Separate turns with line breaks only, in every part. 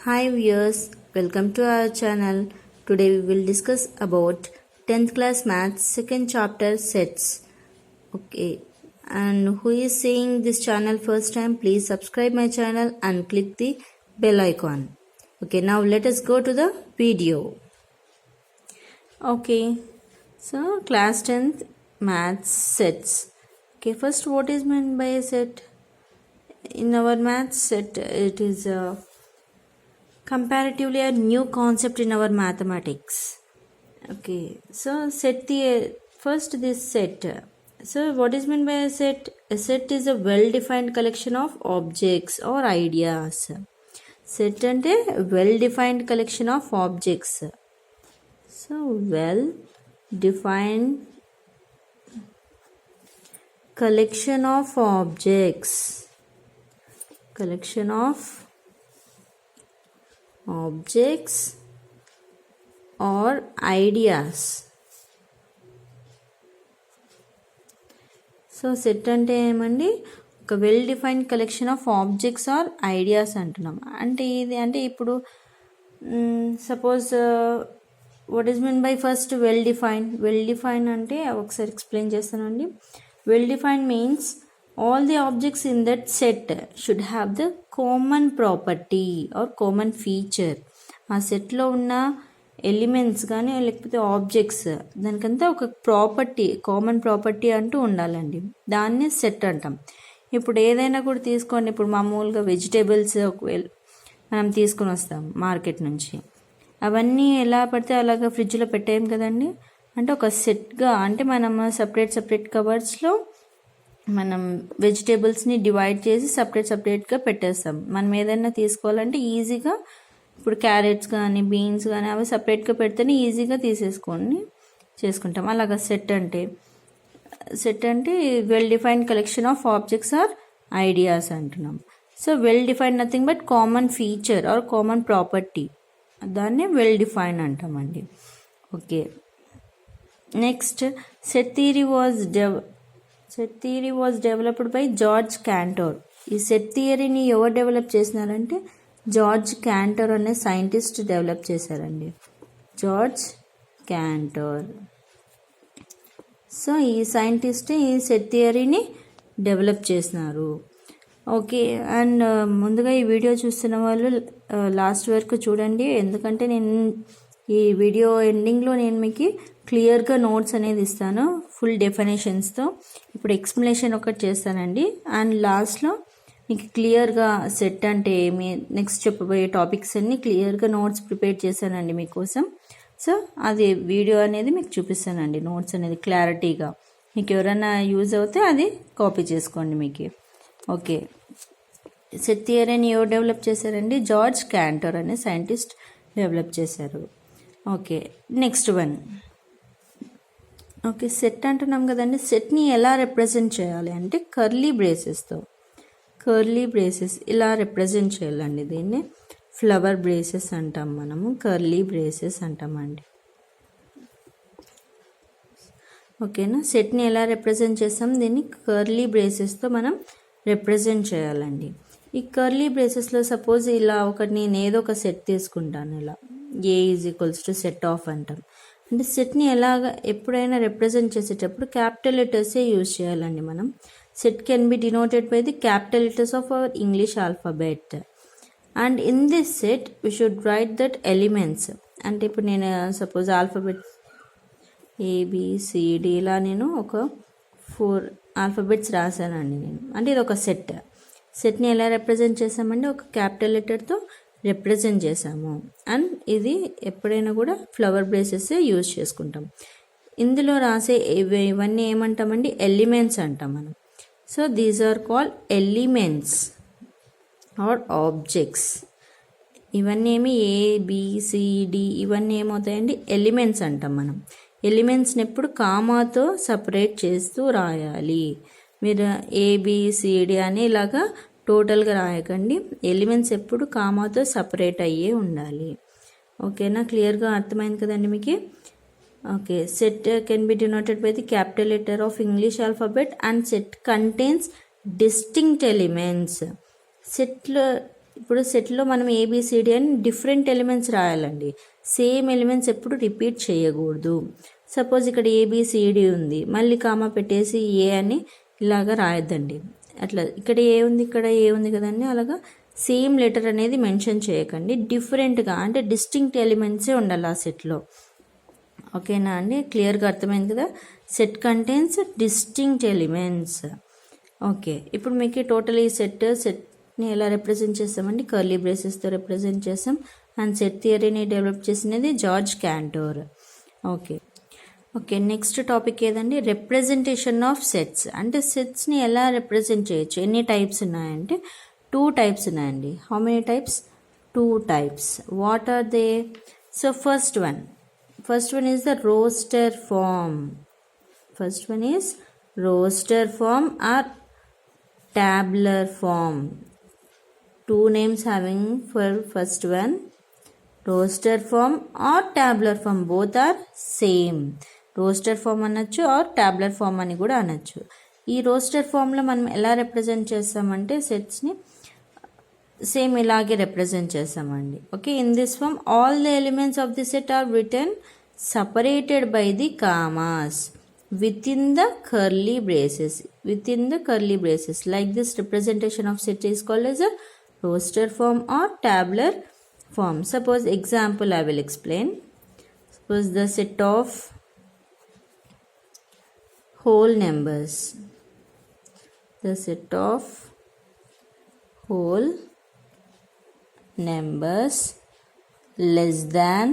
Hi viewers, welcome to our channel. Today we will discuss about 10th class maths second chapter sets. Okay, and who is seeing this channel first time, please subscribe my channel and click the bell icon. Okay, now let us go to the video. Okay, so class 10th maths sets. Okay, first what is meant by a set? In our maths set, it is comparatively a new concept in our mathematics. Okay, so set the first this set. So what is meant by a set? A set is a well-defined collection of objects or ideas. Set ante well-defined collection of objects. So well-defined collection of objects. Collection of objects or ideas. So set అంటే ఏమండి, ఒక well defined collection of objects or ideas అంటున్నాం. అంటే ఇది అంటే ఇప్పుడు suppose what is mean by first well define అంటే ఒకసారి ఎక్స్ప్లెయిన్ చేస్తానండి. Well define means all the objects in that set should have the common property or common feature. ఆ సెట్లో ఉన్న ఎలిమెంట్స్ కానీ లేకపోతే ఆబ్జెక్ట్స్ దానికంతా ఒక ప్రాపర్టీ, కామన్ ప్రాపర్టీ అంటూ ఉండాలండి. దాన్ని సెట్ అంటాం. ఇప్పుడు ఏదైనా కూడా తీసుకోండి, ఇప్పుడు మామూలుగా వెజిటేబుల్స్ ఒకవేళ మనం తీసుకొని వస్తాం మార్కెట్ నుంచి, అవన్నీ ఎలా పడితే అలాగా ఫ్రిడ్జ్లో పెట్టేయం కదండి. అంటే ఒక సెట్గా, అంటే మనం సపరేట్ కవర్స్లో మనం వెజిటేబుల్స్ని డివైడ్ చేసి సపరేట్గా పెట్టేస్తాం. మనం ఏదైనా తీసుకోవాలంటే ఈజీగా, ఇప్పుడు క్యారెట్స్ కానీ బీన్స్ కానీ అవి సపరేట్గా పెడితేనే ఈజీగా చేసుకుంటాం. అలాగా సెట్ అంటే well defined collection of objects or ideas అంటున్నాం. So well defined nothing but common feature or common property, దాన్నే వెల్ డిఫైన్డ్ అంటామండి. Okay, next set theory was developed by George Cantor. ఈ సెట్ థియరీని ఎవరు డెవలప్ చేసినారంటే George Cantor అనే scientist develop చేశారండి. George Cantor. So ఈ సైంటిస్ట్ ఈ సెట్ థియరీని డెవలప్ చేసినారు. ఓకే, అండ్ ముందుగా ఈ వీడియో చూస్తున్న వాళ్ళు లాస్ట్ వరకు చూడండి, ఎందుకంటే నేను ఈ వీడియో ఎండింగ్లో నేను మీకు క్లియర్గా నోట్స్ అనేది ఇస్తాను ఫుల్ డెఫినేషన్స్తో. ఇప్పుడు ఎక్స్ప్లెనేషన్ ఒకటి చేస్తానండి, అండ్ లాస్ట్లో మీకు క్లియర్గా సెట్ అంటే ఏమి, నెక్స్ట్ చెప్పబోయే టాపిక్స్ అన్నీ క్లియర్గా నోట్స్ ప్రిపేర్ చేశానండి మీకోసం. సో అది వీడియో అనేది మీకు చూపిస్తానండి, నోట్స్ అనేది క్లారిటీగా. మీకు ఎవరైనా యూజ్ అవుతే అది కాపీ చేసుకోండి మీకు. ఓకే, సెట్ థియరీని ఎవరు డెవలప్ చేశారండి? జార్జ్ క్యాంటర్ అనే సైంటిస్ట్ డెవలప్ చేశారు. Okay, next one. Okay, set అంటున్నాం కదండి. సెట్ని ఎలా రిప్రజెంట్ చేయాలి అంటే కర్లీ బ్రేసెస్ ఇలా రిప్రజెంట్ చేయాలండి. దీన్ని ఫ్లవర్ బ్రేసెస్ అంటాం మనము, కర్లీ బ్రేసెస్ అంటామండి. ఓకేనా, సెట్ని ఎలా రిప్రజెంట్ చేస్తాం? దీన్ని కర్లీ బ్రేసెస్తో మనం రిప్రజెంట్ చేయాలండి. ఈ కర్లీ బ్రేసెస్లో సపోజ్ ఇలా నేను ఏదో ఒక సెట్ తీసుకుంటాను, ఇలా A = సెట్ ఆఫ్ అంటాం. అంటే సెట్ని ఎలాగ ఎప్పుడైనా రిప్రజెంట్ చేసేటప్పుడు క్యాపిటల్ లెటర్సే యూజ్ చేయాలండి మనం. Set can be denoted by the capital letters of our English alphabet. And in this set we should write that elements. అంటే ఇప్పుడు నేను సపోజ్ ఆల్ఫాబెట్ ABCD ఇలా నేను ఒక 4 ఆల్ఫాబెట్స్ రాశానండి నేను. అంటే ఇది ఒక సెట్ని ఎలా రిప్రజెంట్ చేసామంటే ఒక క్యాపిటల్ లెటర్తో రిప్రజెంట్ చేసాము. అండ్ ఇది ఎప్పుడైనా కూడా ఫ్లవర్ బ్రేసెస్ యూజ్ చేసుకుంటాం. ఇందులో రాసే ఇవన్నీ ఏమంటామండి? ఎలిమెంట్స్ అంటాం మనం. So these are called elements or objects. ఇవన్నీ ఏమి ABCD ఇవన్నీ ఏమవుతాయండి? ఎలిమెంట్స్ అంటాం మనం. ఎలిమెంట్స్ని ఎప్పుడు కామాతో సపరేట్ చేస్తూ రాయాలి. మీరు ABCD అని ఇలాగా టోటల్గా రాయకండి. ఎలిమెంట్స్ ఎప్పుడు కామాతో సపరేట్ అయ్యే ఉండాలి. ఓకేనా, క్లియర్గా అర్థమైంది కదండి మీకు. Okay, set can be denoted by the capital letter of English alphabet and set contains distinct elements. సెట్లో ఇప్పుడు సెట్లో మనం ఏబిసిడి అని డిఫరెంట్ ఎలిమెంట్స్ రాయాలండి. సేమ్ ఎలిమెంట్స్ ఎప్పుడు రిపీట్ చేయకూడదు. సపోజ్ ఇక్కడ ఏబిసిడి ఉంది, మళ్ళీ కామా పెట్టేసి ఏ అని ఇలాగా రాయొద్దండి. అట్లా ఇక్కడ ఏ ఉంది, ఇక్కడ ఏ ఉంది కదండి, అలాగా సేమ్ లెటర్ అనేది మెన్షన్ చేయకండి. డిఫరెంట్గా అంటే డిస్టింక్ట్ ఎలిమెంట్సే ఉండాలి ఆ సెట్లో. ఓకేనా అండి, క్లియర్గా అర్థమైంది కదా. Set contains distinct elements. Okay, ఇప్పుడు మీకు టోటల్ ఈ సెట్ని ఎలా రిప్రజెంట్ చేస్తామండి, కర్లీ బ్రేసెస్తో రిప్రజెంట్ చేస్తాం. అండ్ సెట్ థియరీని డెవలప్ చేసినది జార్జ్ క్యాంటోర్. ఓకే, నెక్స్ట్ టాపిక్ ఏదండి, రిప్రజెంటేషన్ ఆఫ్ సెట్స్. అంటే సెట్స్ని ఎలా రిప్రజెంట్ చేయొచ్చు, ఎన్ని టైప్స్ ఉన్నాయంటే 2 టైప్స్ ఉన్నాయండి. How many types? 2 types. What are they? So first one is the roster form. First one is roster form or tabular form. 2 names having for first one, roster form or tabular form. Both are same. roster form అనొచ్చు are tabular form అని కూడా అనొచ్చు. ఈ roster ఫామ్లో మనం ఎలా represent చేస్తామంటే సెట్స్ని సేమ్ ఇలాగే రిప్రజెంట్ చేస్తామండి. Okay, in this form all the elements of the set are written separated by the commas within the curly braces. Like this representation of set is called as a roster form or tabular form. Suppose example I will explain. Suppose the set of whole numbers. The set of whole numbers less than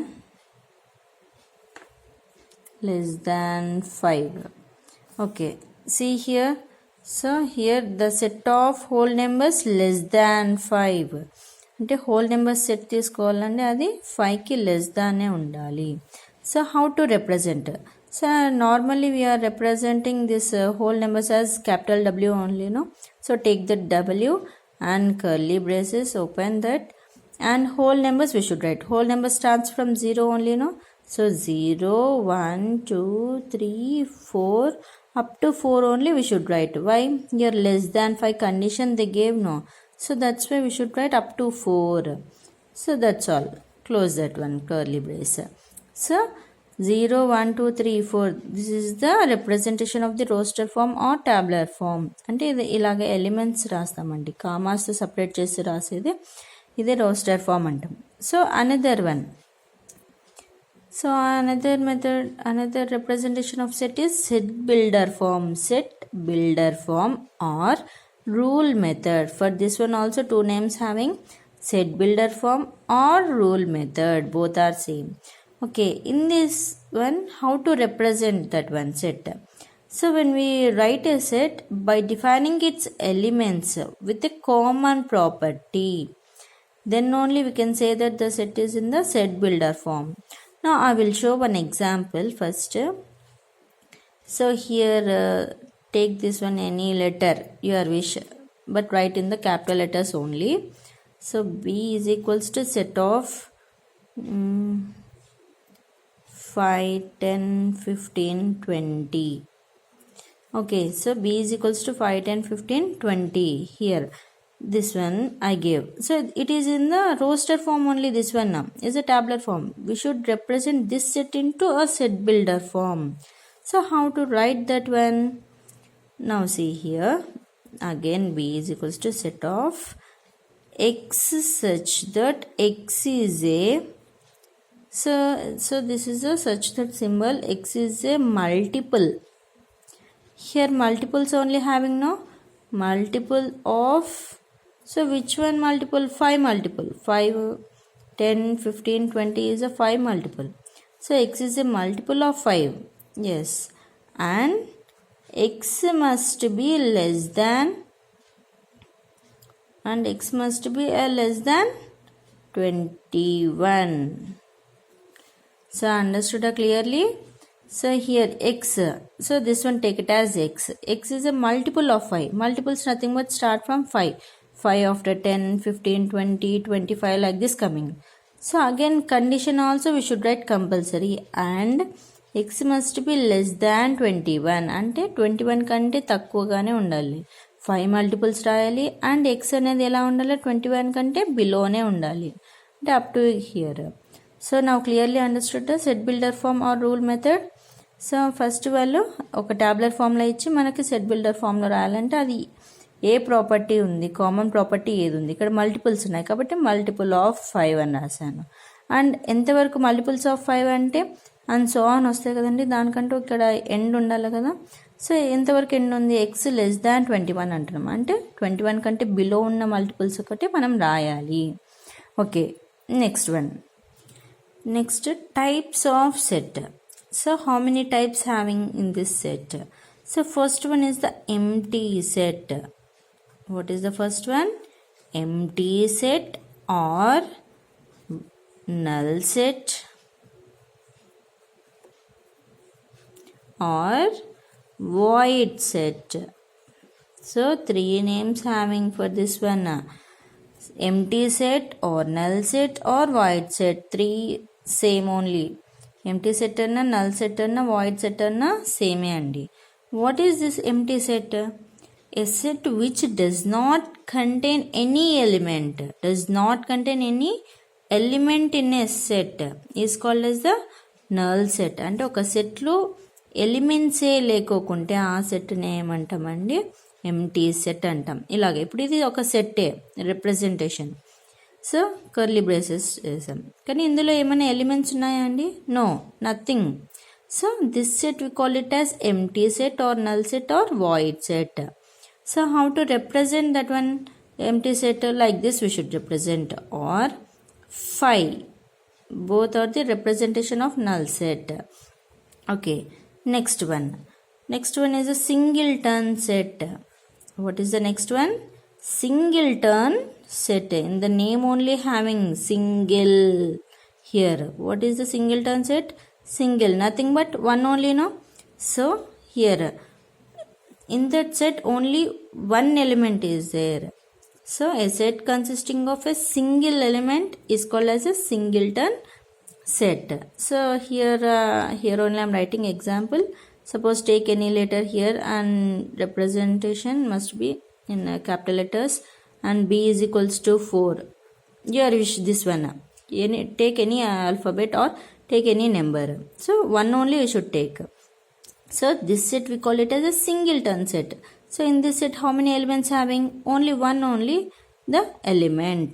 5. Okay, see here. So here the set of whole numbers less than 5 అంటే whole numbers set తీసుకోవాలంటే అది 5కి less దానే ఉండాలి. So how to represent? So normally we are representing this whole numbers as capital W only, no? So take the W and curly braces, open that, and whole numbers we should write. Whole number starts from 0 only, no? So 0, 1, 2, 3, 4 up to 4 only we should write. Why? Here less than 5 condition they gave, no? So that's why we should write up to 4. So that's all. Close that one curly brace. So 0, 1, 2, 3, 4. This is the representation of the roster form or tabular form. అంటే ఇది ఇలాగ elements రాస్తామండి, కామాస్తో separate చేసి రాసేది ఇదే roster form అంటాం. So another one. So another representation of set is set builder form or rule method. For this one also 2 names having set builder form or rule method. Both are same. Okay, in this one how to represent that one set? So when we write a set by defining its elements with a common property, then only we can say that the set is in the set builder form. Now I will show one example first. So here take this one, any letter your wish, but write in the capital letters only. So B is equals to set of 5, 10, 15, 20. Okay, so B is equals to 5, 10, 15, 20 here. This one I gave. So it is in the roster form only. This one now is a tabular form. We should represent this set into a set builder form. So how to write that one? Now see here. Again B is equals to set of X such that X is a, so this is a such that symbol. X is a multiple. Here multiples only having, no? Multiple of, so which one multiple? 5 multiple. 5, 10, 15, 20 is a 5 multiple. So X is a multiple of 5. Yes. And X must be less than, and X must be a less than 21. So understood clearly? So here X, so this one take it as X. X is a multiple of 5. Multiples nothing but start from 5. 5 after 10, 15, 20, 25 like this coming. So again condition also we should write compulsory, and X must be less than 21 అంటే 21 కంటే తక్కువగానే ఉండాలి. 5 multiples రాయాలి and X అనేది ఎలా ఉండాలి 21 కంటే బిలోనే ఉండాలి అంటే up to here. So now clearly understood the set builder form or rule method. So first వాళ్ళు ఒక ట్యాబ్లెట్ ఫామ్లో ఇచ్చి మనకి సెట్ బిల్డర్ ఫామ్లో రాయాలంటే అది ఏ ప్రాపర్టీ ఉంది, కామన్ ప్రాపర్టీ ఏది ఉంది, ఇక్కడ మల్టిపుల్స్ ఉన్నాయి కాబట్టి మల్టిపుల్ ఆఫ్ 5 అని రాశాను. అండ్ ఎంతవరకు మల్టిపుల్స్ ఆఫ్ 5 అంటే అండ్ సో అని వస్తాయి కదండి, దానికంటూ ఇక్కడ ఎండ్ ఉండాలి కదా. సో ఎంతవరకు ఎండ్ ఉంది, ఎక్స్ లెస్ దాన్ 21 అంటున్నాం అంటే 21 కంటే బిలో ఉన్న మల్టిపుల్స్ ఒకటి మనం రాయాలి. Okay, next one. Next types of set. So how many types having in this set? So first one is the empty set. What is the first one? Empty set or null set or void set. So 3 names having for this one. Empty set or null set or void set. 3 same only. Empty set anna, null set anna, void set anna same andi. What is this empty set? A set which does not contain any element. Does not contain any element in a set is called as the null set. అంటే ఒక సెట్లో ఎలిమెంట్సే లేకోకుంటే ఆ సెట్ని ఏమంటామండి, empty set అంటాం. ఇలాగే ఇప్పుడు ఇది ఒక సెట్టే రిప్రజెంటేషన్. సో కర్లీ బ్రేసెస్ వేసాం కానీ ఇందులో ఏమైనా ఎలిమెంట్స్ ఉన్నాయా అండి? No, nothing. So this set we call it as empty set or null set or void set. So how to represent that one empty set? Like this we should represent, or 5. Both are the representation of null set. Okay, next one. Next one is a singleton set. What is the next one? Singleton set. In the name only having single here. What is the singleton set? Single, nothing but one only, no? So here in that set only one element is there. So a set consisting of a single element is called as a singleton set. So here only I am writing example. Suppose take any letter here and representation must be in capital letters and b is equals to 4. Your wish, this one. Take any alphabet or take any number. So one only you should take. So this set we call it as a singleton set. So in this set how many elements having? Only one, only the element.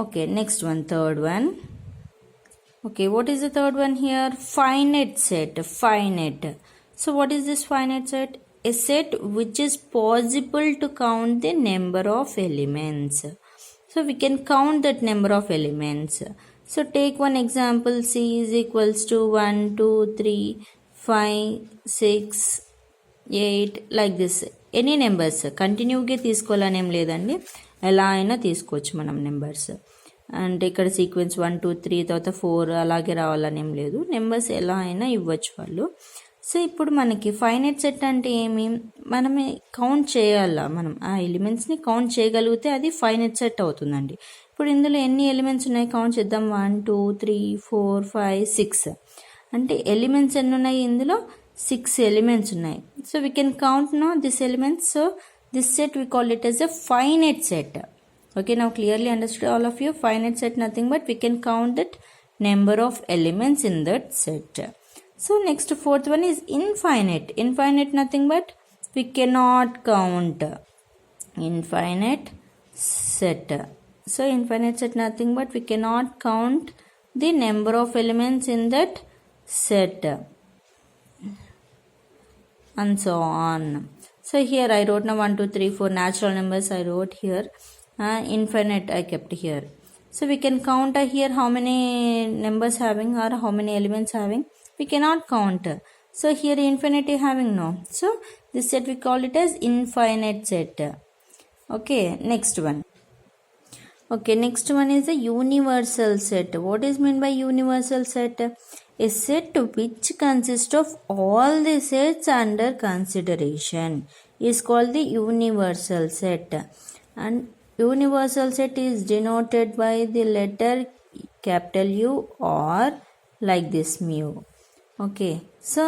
Okay, next one, third one. Okay, what is the third one here? Finite set. Finite. So what is this finite set? A set which is possible to count the number of elements. So we can count that number of elements. So take one example. C is equals to 1, 2, 3, 5, 6, 8 like this. Any numbers కంటిన్యూగా తీసుకోవాలని ఏం లేదండి, ఎలా అయినా తీసుకోవచ్చు మనం numbers. అంటే ఇక్కడ సీక్వెన్స్ 1, 2, 3 తర్వాత 4 అలాగే రావాలని ఏం లేదు, నెంబర్స్ ఎలా అయినా ఇవ్వచ్చు వాళ్ళు. సో ఇప్పుడు మనకి ఫైనైట్ సెట్ అంటే ఏమి, మనం కౌంట్ చేయాలా, మనం ఆ ఎలిమెంట్స్ని కౌంట్ చేయగలిగితే అది ఫైనైట్ సెట్ అవుతుందండి. ఇప్పుడు ఇందులో ఎన్ని ఎలిమెంట్స్ ఉన్నాయి కౌంట్ చేద్దాం. 1, 2, 3, 4, 5, 6 అంటే ఎలిమెంట్స్ ఎన్ని ఉన్నాయి ఇందులో? 6 elements ఉన్నాయి. So we can count now this elements. So this set we call it as a finite set. Okay, now clearly understood all of you. Finite set nothing but we can count that number of elements in that set. So next fourth one is infinite. Infinite nothing but we cannot count. Infinite set. So infinite set nothing but we cannot count the number of elements in that set. And so on. So here I wrote now 1, 2, 3, 4 natural numbers I wrote here. Infinite I kept here. So we can count here how many numbers having or how many elements having. We cannot count. So here infinity having no. So this set we call it as infinite set. Okay, next one. Okay, next one is a universal set. What is meant by universal set? A set which consists of all the sets under consideration is called the universal set. And universal set is denoted by the letter capital U or like this mu. Okay, so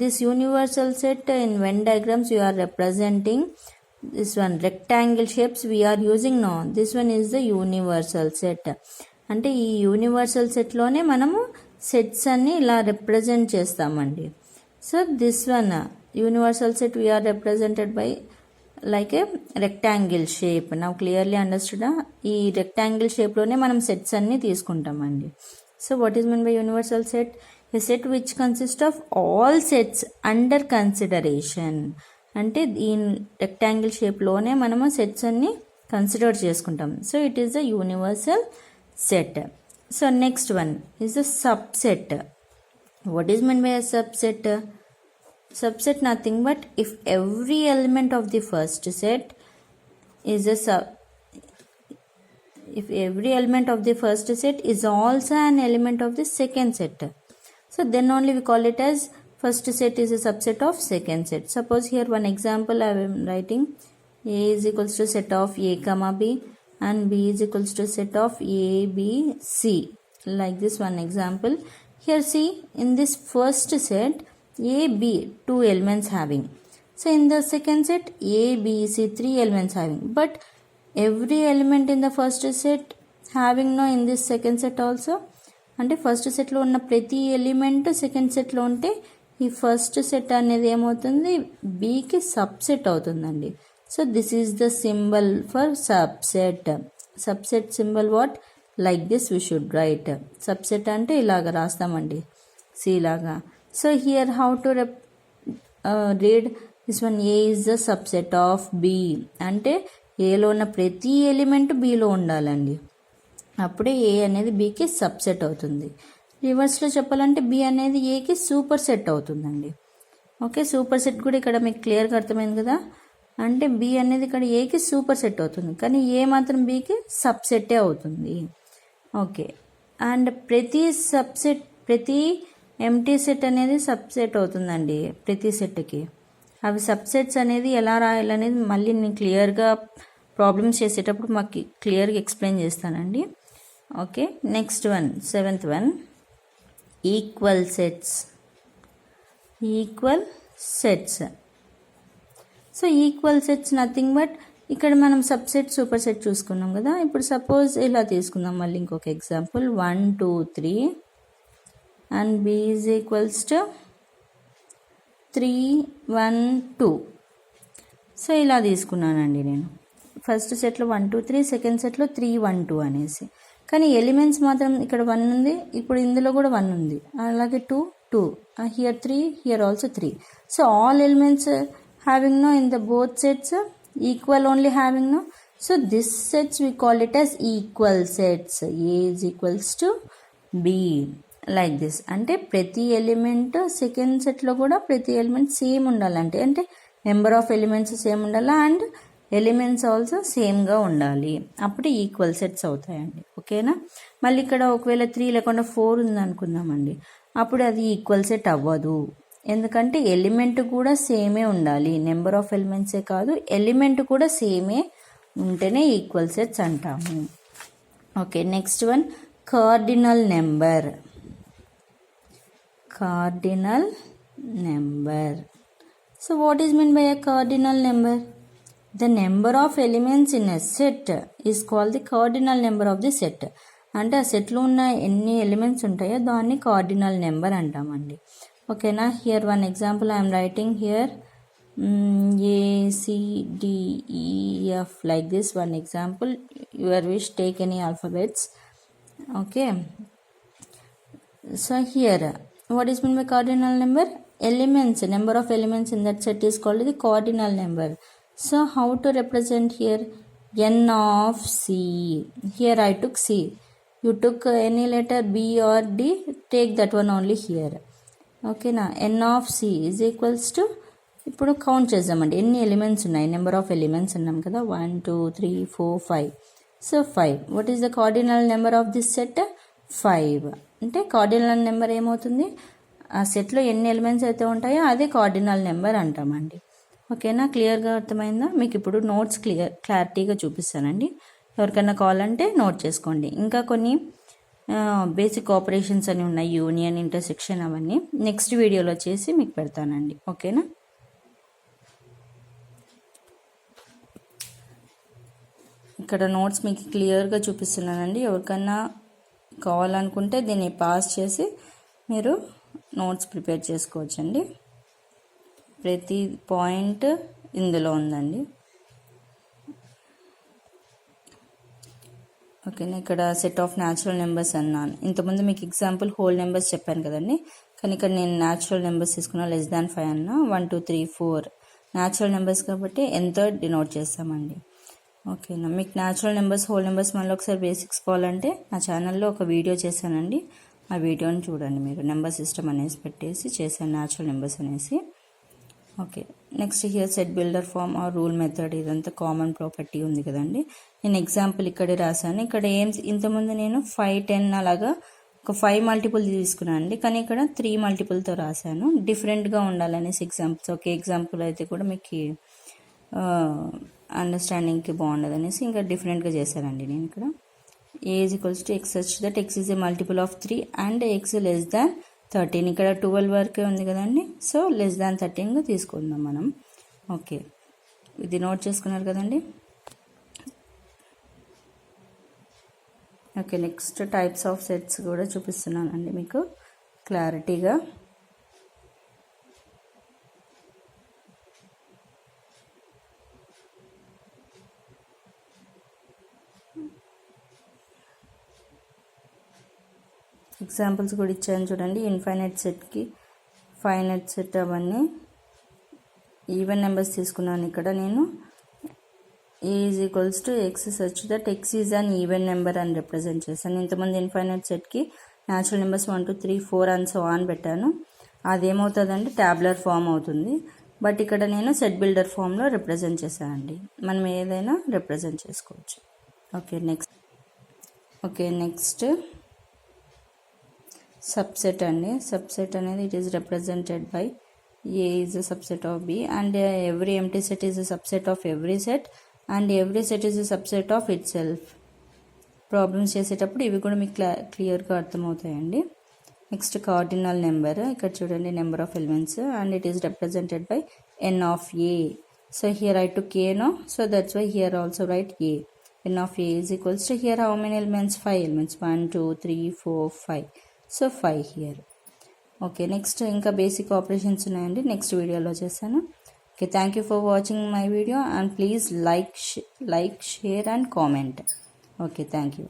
this universal set in Venn diagrams you are representing this one rectangle shapes we are using now. This one is the universal set. అంటే ఈ universal సెట్లోనే మనము sets అన్ని ఇలా represent చేస్తామండి. So this one universal set we are represented by like a rectangle shape. Now clearly అండర్స్టూడా? ఈ rectangle షేప్లోనే మనం సెట్స్ అన్ని తీసుకుంటామండి. So what is mean by universal set? A set which consist of all sets under consideration. అంటే ఈ rectangle షేప్లోనే మనము సెట్స్ అన్ని కన్సిడర్ చేసుకుంటాం. So it is the universal set. So next one is the subset. What is mean by a subset? Subset nothing but if every element of the first set is if every element of the first set is also an element of the second set, so then only we call it as first set is a subset of second set. Suppose here one example I am writing: A is equals to set of A comma B and B is equals to set of A B C. Like this one example. Here see, in this first set A, B, 2 elements having. So in the second set A, B, C, 3 elements having. But every element in the first set having no in this second set also. అంటే first సెట్లో ఉన్న ప్రతి element second సెట్లో ఉంటే ఈ first set అనేది ఏమవుతుంది? బీకి సబ్సెట్ అవుతుందండి. So this is the symbol for subset. Subset symbol what? Like this we should write. Subset అంటే ఇలాగ రాస్తామండి, సి లాగా. So here how to read this one? A is the subset of B. అంటే ఏలో ఉన్న ప్రతి element బీలో ఉండాలండి, అప్పుడే ఏ అనేది బీకి సబ్సెట్ అవుతుంది. రివర్స్లో చెప్పాలంటే బి అనేది ఏకి సూపర్ సెట్ అవుతుందండి. ఓకే, సూపర్ సెట్ కూడా ఇక్కడ మీకు క్లియర్గా అర్థమైంది కదా. అంటే బి అనేది ఇక్కడ ఏకి సూపర్ సెట్ అవుతుంది, కానీ ఏ మాత్రం బీకి సబ్సెట్టే అవుతుంది. ఓకే, అండ్ ప్రతి ఎంటీ సెట్ అనేది సబ్సెట్ అవుతుందండి ప్రతి సెట్కి. అవి సబ్సెట్స్ అనేది ఎలా రాయాలనేది మళ్ళీ నేను క్లియర్గా ప్రాబ్లమ్స్ చేసేటప్పుడు మాకు క్లియర్గా ఎక్స్ప్లెయిన్ చేస్తానండి. Okay, next one, seventh one, equal sets. Equal sets. So equal sets nothing but ఇక్కడ మనం సబ్సెట్ సూపర్ సెట్ చూసుకున్నాం కదా. ఇప్పుడు సపోజ్ ఇలా తీసుకుందాం మళ్ళీ ఇంకొక example. 1 2 3 and B is equals to 3 1 2. So ఇలా తీసుకున్నానండి నేను. ఫస్ట్ సెట్లో 1 2 3, సెకండ్ సెట్లో 3 1 2 అనేసి. కానీ ఎలిమెంట్స్ మాత్రం ఇక్కడ 1 ఉంది, ఇప్పుడు ఇందులో కూడా 1 ఉంది, అలాగే 2 2, here 3, here also 3. So all elements having no in the both sets equal only having no. So this sets we call it as equal sets. A is equals to B. Like this. అంటే ప్రతి element second సెట్లో కూడా ప్రతి element same ఉండాలంటే, అంటే number of elements same ఉండాలి and elements also సేమ్గా ఉండాలి, అప్పుడు ఈక్వల్ సెట్స్ అవుతాయండి. ఓకేనా? మళ్ళీ ఇక్కడ ఒకవేళ 3 లేకుండా 4 ఉంది అనుకుందామండి, అప్పుడు అది ఈక్వల్ సెట్ అవ్వదు. ఎందుకంటే ఎలిమెంట్ కూడా సేమే ఉండాలి, నెంబర్ ఆఫ్ ఎలిమెంట్సే కాదు, ఎలిమెంట్ కూడా సేమే ఉంటేనే ఈక్వల్ సెట్స్ అంటాము. Okay, next one, cardinal number. Cardinal number. So what is meant by a cardinal number? The number of elements in a set is called the cardinal number of the set. అంటే ఆ సెట్లో ఉన్న ఎన్ని elements ఉంటాయో దాన్ని cardinal number అంటామండి. ఓకేనా? Here one example I'm writing here ACDEF like this one example. Your wish, take any alphabets. Okay, so here what is meant by cardinal number? Elements, number of elements in that set is called the cardinal number. So how to represent here? N of C. Here I took C. You took any letter B or D, take that one only here. Okay, now N of C is equals to, ఇప్పుడు count చేద్దామండి ఎన్ని elements ఉన్నాయి. Number of elements అన్నాం కదా, 1 2 3 4 5. So 5. What is the cardinal number of this set? 5. అంటే cardinal number ఏమవుతుంది? ఆ సెట్లో ఎన్ని ఎలిమెంట్స్ అయితే ఉంటాయో అదే కార్డినల్ నెంబర్ అంటామండి. ఓకేనా? క్లియర్గా అర్థమైందా? మీకు ఇప్పుడు నోట్స్ క్లారిటీగా చూపిస్తానండి. ఎవరికైనా కావాలంటే నోట్ చేసుకోండి. ఇంకా కొన్ని బేసిక్ ఆపరేషన్స్ అని ఉన్నాయి, యూనియన్, ఇంటర్సెక్షన్, అవన్నీ నెక్స్ట్ వీడియోలో చేసి మీకు పెడతానండి. ఓకేనా? ఇక్కడ నోట్స్ మీకు క్లియర్గా చూపిస్తున్నానండి. ఎవరికన్నా కావాలనుకుంటే దీన్ని పాస్ చేసి మీరు నోట్స్ ప్రిపేర్ చేసుకోవచ్చండి. ప్రతి పాయింట్ ఇందులో ఉందండి. ఓకేనా, ఇక్కడ సెట్ ఆఫ్ న్యాచురల్ నెంబర్స్ అన్నాను. ఇంతకుముందు మీకు ఎగ్జాంపుల్ హోల్ నెంబర్స్ చెప్పాను కదండి, కానీ ఇక్కడ నేను న్యాచురల్ నెంబర్స్ తీసుకున్నా. <5 అన్నా 1 2 3 4 న్యాచురల్ నెంబర్స్ కాబట్టి ఎంతో డినోట్ చేస్తామండి. ఓకేనా, మీకు న్యాచురల్ నెంబర్స్ హోల్ నెంబర్స్ మళ్ళీ ఒకసారి బేసిక్స్ కావాలంటే నా ఛానల్లో ఒక వీడియో చేశానండి. ఆ వీడియోని చూడండి మీరు. నెంబర్ సిస్టమ్ అనేసి పెట్టేసి చేశాను న్యాచురల్ నెంబర్స్ అనేసి. Okay, next here set builder form or rule method, ఇదంతా కామన్ ప్రాపర్టీ ఉంది కదండి. నేను ఎగ్జాంపుల్ ఇక్కడే రాశాను. ఇక్కడ ఇంతకుముందు నేను 5 10 అలాగా ఒక 5 మల్టిపుల్ తీసుకున్నాను అండి, కానీ ఇక్కడ 3 మల్టిపుల్తో రాశాను. డిఫరెంట్గా ఉండాలనేసి ఎగ్జాంపుల్స్. ఓకే, ఎగ్జాంపుల్ అయితే కూడా మీకు అండర్స్టాండింగ్కి బాగుండదు అనేసి ఇంకా డిఫరెంట్గా చేశానండి నేను ఇక్కడ. A is equals to x such that x is a multiple of 3 and x less than 13. ఇక్కడ 12 వరకే ఉంది కదండి, సో లెస్ దాన్ 13గా తీసుకుందాం మనం. ఓకే, ఇది నోట్ చేసుకున్నారు కదండి. Okay, next types of sets కూడా చూపిస్తున్నానండి మీకు క్లారిటీగా. ఎగ్జాంపుల్స్ కూడా ఇచ్చాను చూడండి. ఇన్ఫైనైట్ సెట్కి ఫైనైట్ సెట్ అవన్నీ ఈవెన్ నెంబర్స్ తీసుకున్నాను. ఇక్కడ నేను A is equals to x such that x is an even number అని రిప్రజెంట్ చేశాను. ఇంతమంది ఇన్ఫైనైట్ సెట్కి natural numbers 1 2 3 4 and so on పెట్టాను. అదేమవుతుందంటే ట్యాబ్లర్ ఫామ్ అవుతుంది. బట్ ఇక్కడ నేను సెట్ బిల్డర్ ఫామ్లో రిప్రజెంట్ చేశానండి. మనం ఏదైనా రిప్రజెంట్ చేసుకోవచ్చు. ఓకే, నెక్స్ట్ సబ్సెట్ అండి. సబ్సెట్ అనేది it is represented by A is a subset of B and every empty set is a subset of every set and every set is a subset of itself. Problems చేసేటప్పుడు ఇవి కూడా మీకు క్లియర్గా అర్థమవుతాయండి. Next cardinal number. ఇక్కడ చూడండి, number of elements and it is represented by n of A. So here I took A no, so that's why here also write A. n of A is equals to here how many elements? 5 elements. 1 2 3 4 5. So 5 here. Okay, next ఇంకా basic operations ఉన్నాయండి, next వీడియోలో చేస్తాను. Okay, thank you for watching my video and please like, share and comment. Okay, thank you.